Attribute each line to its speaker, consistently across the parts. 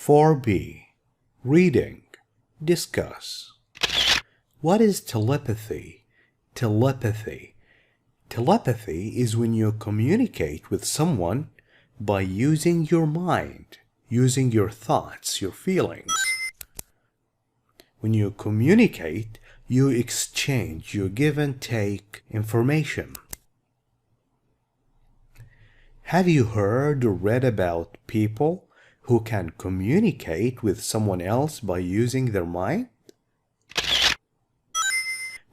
Speaker 1: 4b. Reading. Discuss. What is telepathy? Telepathy. Telepathy is when you communicate with someone by using your mind, using your thoughts, your feelings. When you communicate, you exchange, you give and take information. Have you heard or read about people who can communicate with someone else by using their mind?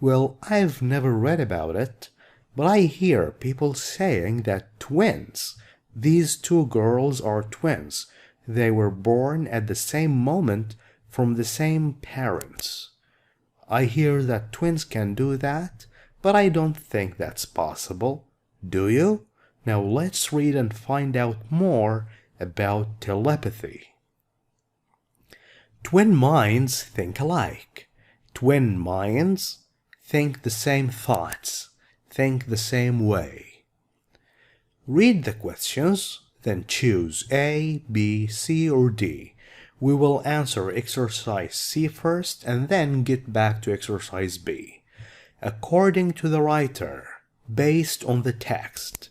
Speaker 1: Well, I've never read about it, but I hear people saying that twins, these two girls are twins. They were born at the same moment from the same parents. I hear that twins can do that, but I don't think that's possible. Do you? Now let's read and find out more about telepathy. Twin minds think alike. Twin minds think the same thoughts, think the same way. Read the questions, then choose A, B, C, or D. We will answer exercise C first and then get back to exercise B. According to the writer, based on the text,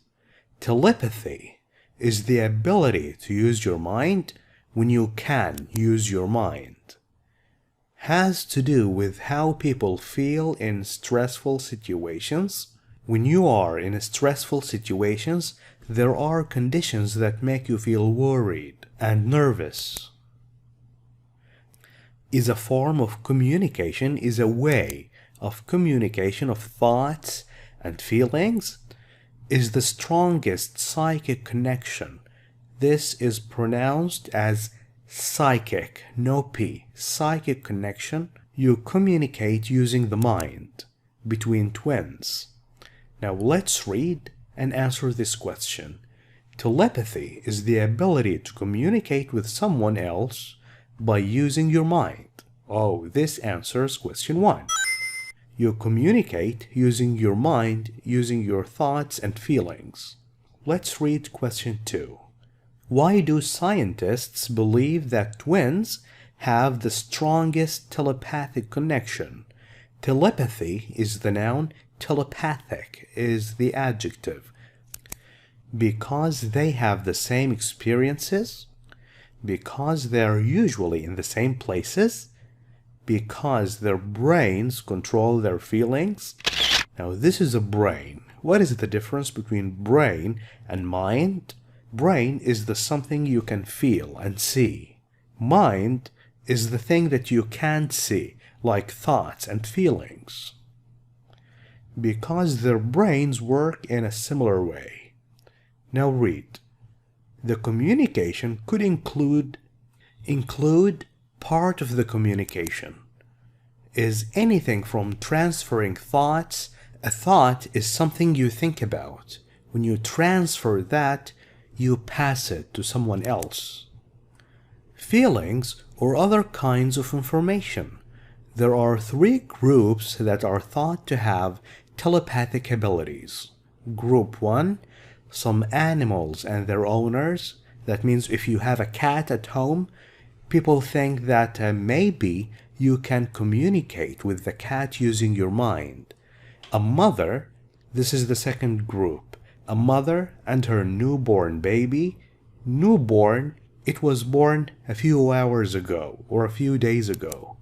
Speaker 1: telepathy is the ability to use your mind when you can use your mind. Has to do with how people feel in stressful situations. When you are in stressful situations, there are conditions that make you feel worried and nervous. Is a form of communication, is a way of communication of thoughts and feelings, is the strongest psychic connection. This is pronounced as psychic, no P, psychic connection. You communicate using the mind between twins. Now let's read and answer this question. Telepathy is the ability to communicate with someone else by using your mind. Oh, this answers question 1. You communicate using your mind, using your thoughts and feelings. Let's read question 2. Why do scientists believe that twins have the strongest telepathic connection? Telepathy is the noun, telepathic is the adjective. Because they have the same experiences? Because they're usually in the same places? Because their brains control their feelings? Now this is a brain. What is the difference between brain and mind? Brain is the something you can feel and see. Mind is the thing that you can't see, like thoughts and feelings. Because their brains work in a similar way. Now read. The communication could include part of the communication is anything from transferring thoughts. A thought is something you think about. When you transfer that, you pass it to someone else. Feelings or other kinds of information. There are 3 groups that are thought to have telepathic abilities. Group 1, some animals and their owners. That means if you have a cat at home, people think that maybe you can communicate with the cat using your mind. A mother, this is the second group. A mother and her newborn baby. Newborn, it was born a few hours ago or a few days ago.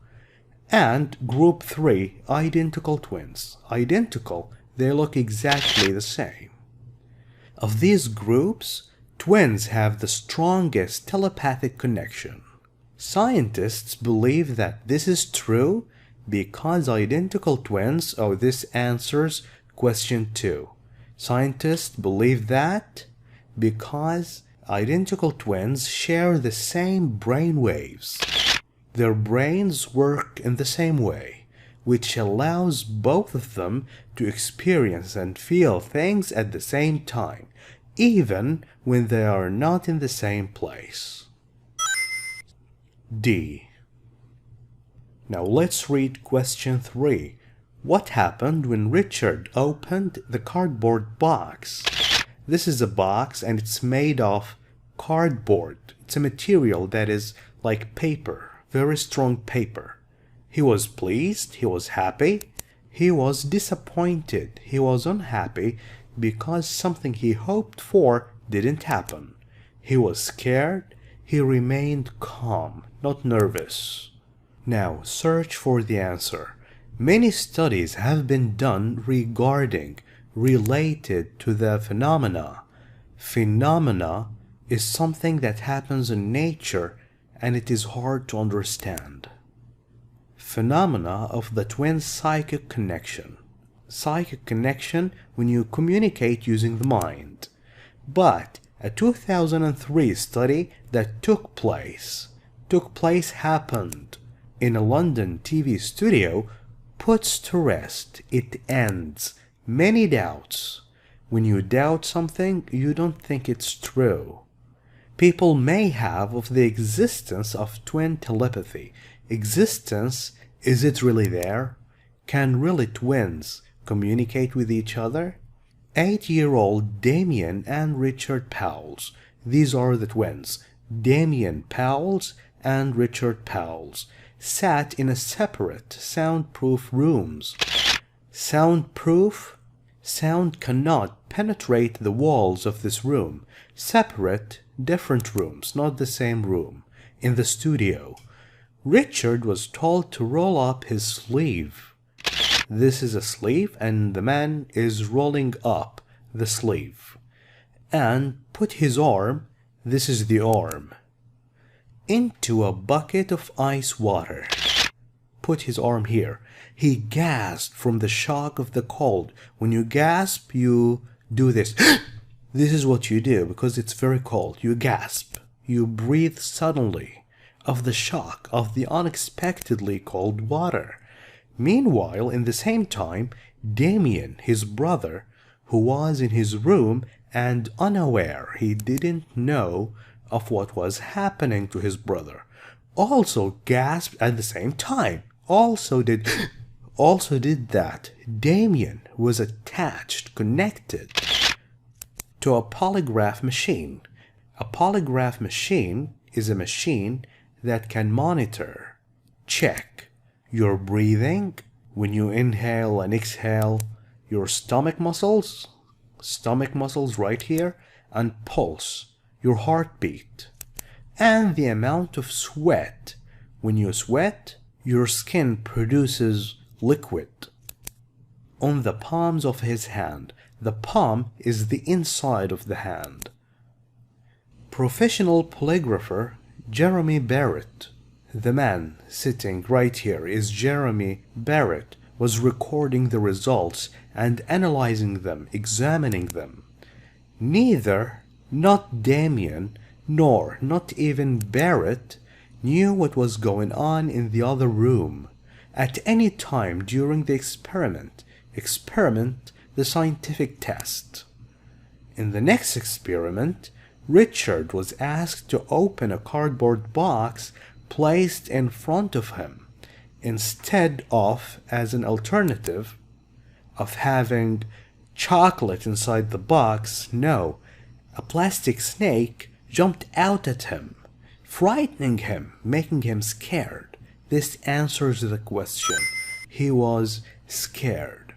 Speaker 1: And group 3, identical twins. Identical, they look exactly the same. Of these groups, twins have the strongest telepathic connection. Scientists believe that this is true because identical twins, oh, this answers question 2. Scientists believe that because identical twins share the same brain waves. Their brains work in the same way, which allows both of them to experience and feel things at the same time, even when they are not in the same place. D. Now let's read question 3. What happened when Richard opened the cardboard box? This is a box and it's made of cardboard. It's a material that is like paper, very strong paper. He was pleased, he was happy, he was disappointed, he was unhappy because something he hoped for didn't happen. He was scared, he remained calm, not nervous. Now search for the answer. Many studies have been done related to the phenomena. Phenomena is something that happens in nature and it is hard to understand. Phenomena of the twin psychic connection. Psychic connection when you communicate using the mind. But a 2003 study that happened in a London TV studio puts to rest, it ends many doubts. When you doubt something, you don't think it's true. People may have of the existence of twin telepathy. Existence, is it really there? Can really twins communicate with each other? 8-year-old Damien and Richard Powles. These are the twins. Damien Powles and Richard Powles sat in a separate soundproof rooms. Soundproof? Sound cannot penetrate the walls of this room. Separate, different rooms, not the same room. In the studio. Richard was told to roll up his sleeve. This is a sleeve and the man is rolling up the sleeve. And put his arm, this is the arm, into a bucket of ice water. Put his arm here. He gasped from the shock of the cold. When you gasp, you do this. This is what you do because it's very cold. You gasp. You breathe suddenly of the shock of the unexpectedly cold water. Meanwhile, in the same time, Damien, his brother, who was in his room and unaware, he didn't know of what was happening to his brother, also gasped at the same time. Also did that. Damien was attached, connected to a polygraph machine. A polygraph machine is a machine that can monitor, check your breathing when you inhale and exhale, your stomach muscles right here, and pulse, your heartbeat, and the amount of sweat. When you sweat, your skin produces liquid on the palms of his hand. The palm is the inside of the hand. Professional polygrapher Jeremy Barrett, the man sitting right here is Jeremy Barrett, was recording the results and analyzing them, examining them. Neither, not Damien, nor not even Barrett, knew what was going on in the other room at any time during the experiment, the scientific test. In the next experiment, Richard was asked to open a cardboard box placed in front of him. Instead of, as an alternative, of having chocolate inside the box, no, a plastic snake jumped out at him, frightening him, making him scared. This answers the question. He was scared.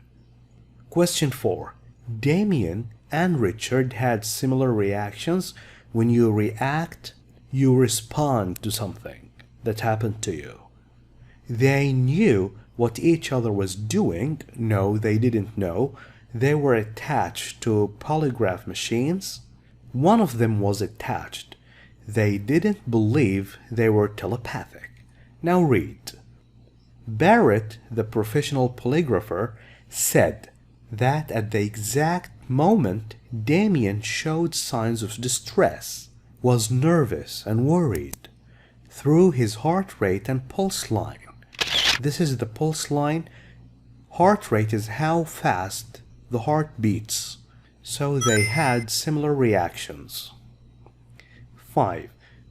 Speaker 1: Question 4. Damien and Richard had similar reactions. When you react, you respond to something that happened to you. They knew what each other was doing. No, they didn't know. They were attached to polygraph machines. One of them was attached. They didn't believe they were telepathic. Now read. Barrett, the professional polygrapher, said that at the exact moment Damien showed signs of distress, was nervous and worried, through his heart rate and pulse line. This is the pulse line. Heart rate is how fast the heart beats. So they had similar reactions. 5.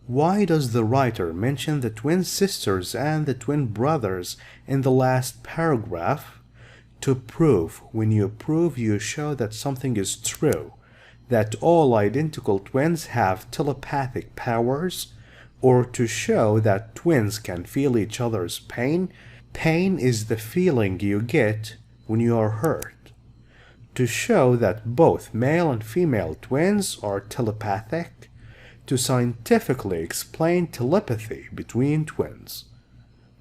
Speaker 1: Why does the writer mention the twin sisters and the twin brothers in the last paragraph? To prove. When you prove, you show that something is true, that all identical twins have telepathic powers. or to show that twins can feel each other's pain. Pain is the feeling you get when you are hurt. To show that both male and female twins are telepathic. To scientifically explain telepathy between twins.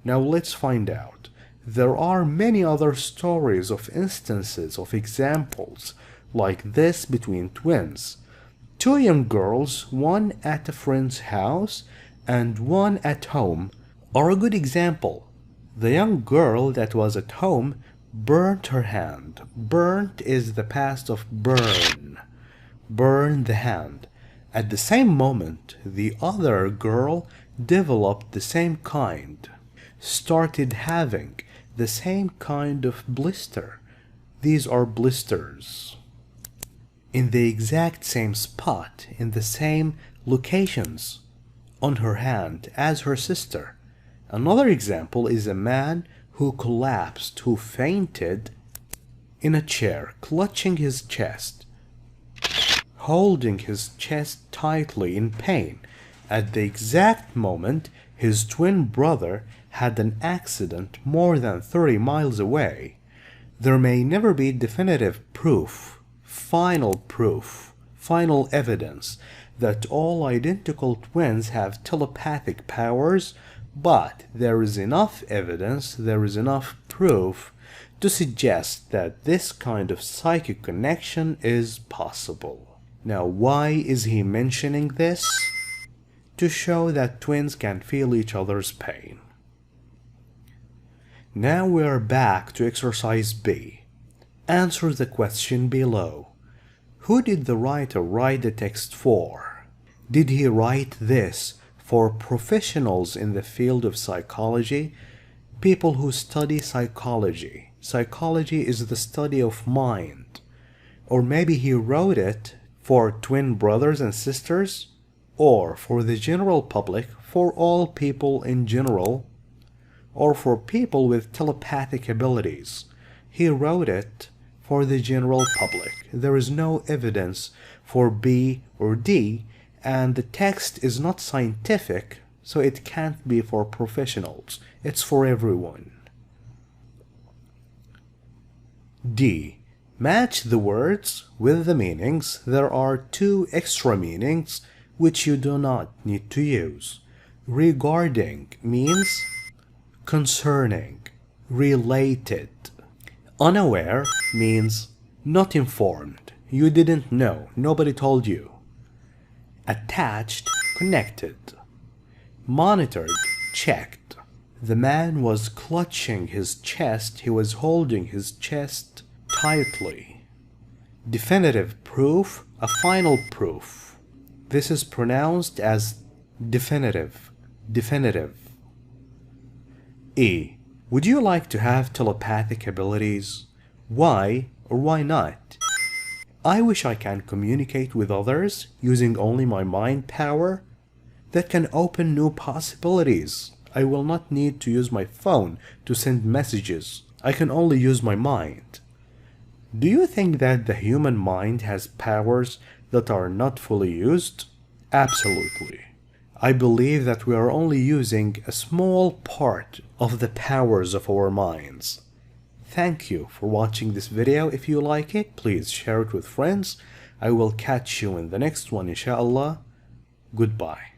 Speaker 1: Now let's find out. There are many other stories of instances of examples like this between twins. Two young girls, one at a friend's house and one at home, are a good example. The young girl that was at home burnt her hand. Burnt is the past of burn. Burn the hand. At the same moment, the other girl developed the same kind, started having the same kind of blister. These are blisters. In the exact same spot, in the same locations on her hand as her sister. Another example is a man who collapsed, who fainted in a chair, clutching his chest, holding his chest tightly in pain. At the exact moment, his twin brother had an accident more than 30 miles away. There may never be definitive proof, final evidence that all identical twins have telepathic powers, but there is enough evidence, there is enough proof to suggest that this kind of psychic connection is possible. Now, why is he mentioning this? To show that twins can feel each other's pain. Now we are back to exercise B. Answer the question below. Who did the writer write the text for? Did he write this for professionals in the field of psychology? People who study psychology. Psychology is the study of mind. Or maybe he wrote it for twin brothers and sisters? Or for the general public, for all people in general? Or for people with telepathic abilities? He wrote it for the general public. There is no evidence for B or D, and the text is not scientific, so it can't be for professionals. It's for everyone. D. Match the words with the meanings. There are two extra meanings which you do not need to use. Regarding means concerning, related. Unaware means not informed. You didn't know. Nobody told you. Attached, connected. Monitored, checked. The man was clutching his chest. He was holding his chest tightly. Definitive proof, a final proof. This is pronounced as definitive. Definitive. E. Would you like to have telepathic abilities? Why or why not? I wish I can communicate with others using only my mind power. That can open new possibilities. I will not need to use my phone to send messages. I can only use my mind. Do you think that the human mind has powers that are not fully used? Absolutely. I believe that we are only using a small part of the powers of our minds. Thank you for watching this video. If you like it, please share it with friends. I will catch you in the next one, inshallah. Goodbye.